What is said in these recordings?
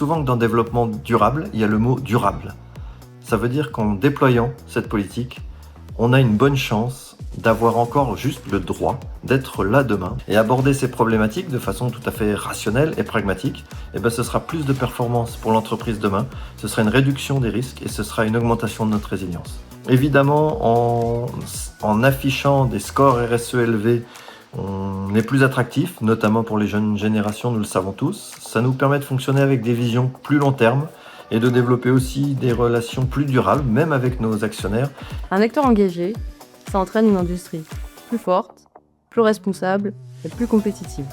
souvent que dans développement durable, il y a le mot durable. Ça veut dire qu'en déployant cette politique, on a une bonne chance d'avoir encore juste le droit d'être là demain et aborder ces problématiques de façon tout à fait rationnelle et pragmatique. Et ce sera plus de performance pour l'entreprise demain, ce sera une réduction des risques et ce sera une augmentation de notre résilience. Évidemment, en affichant des scores RSE élevés, on est plus attractif, notamment pour les jeunes générations, nous le savons tous. Ça nous permet de fonctionner avec des visions plus long terme et de développer aussi des relations plus durables, même avec nos actionnaires. Un acteur engagé, ça entraîne une industrie plus forte, plus responsable et plus compétitive.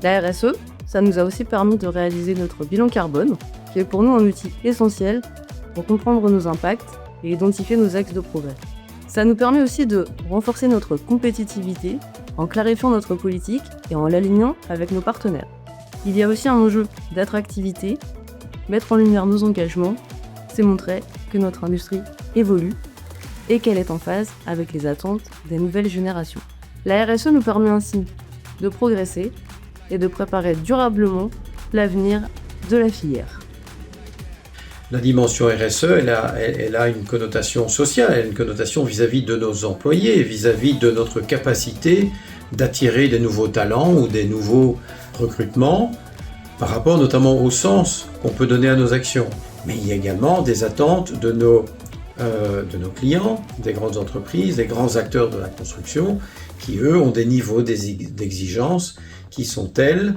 La RSE, ça nous a aussi permis de réaliser notre bilan carbone, qui est pour nous un outil essentiel pour comprendre nos impacts et identifier nos axes de progrès. Ça nous permet aussi de renforcer notre compétitivité en clarifiant notre politique et en l'alignant avec nos partenaires. Il y a aussi un enjeu d'attractivité. Mettre en lumière nos engagements, c'est montrer que notre industrie évolue et qu'elle est en phase avec les attentes des nouvelles générations. La RSE nous permet ainsi de progresser et de préparer durablement l'avenir de la filière. La dimension RSE, elle a une connotation sociale, elle a une connotation vis-à-vis de nos employés, vis-à-vis de notre capacité d'attirer des nouveaux talents ou des nouveaux recrutements, par rapport notamment au sens qu'on peut donner à nos actions. Mais il y a également des attentes de nos clients, des grandes entreprises, des grands acteurs de la construction, qui eux ont des niveaux d'exigence qui sont tels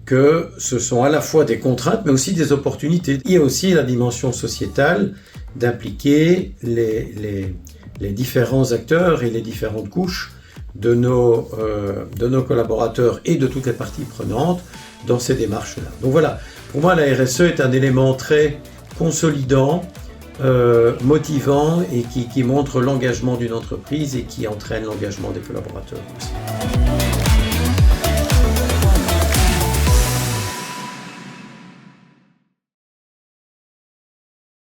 que ce sont à la fois des contraintes mais aussi des opportunités. Il y a aussi la dimension sociétale d'impliquer les différents acteurs et les différentes couches de nos collaborateurs et de toutes les parties prenantes dans ces démarches-là. Donc voilà, pour moi la RSE est un élément très consolidant, motivant et qui montre l'engagement d'une entreprise et qui entraîne l'engagement des collaborateurs aussi.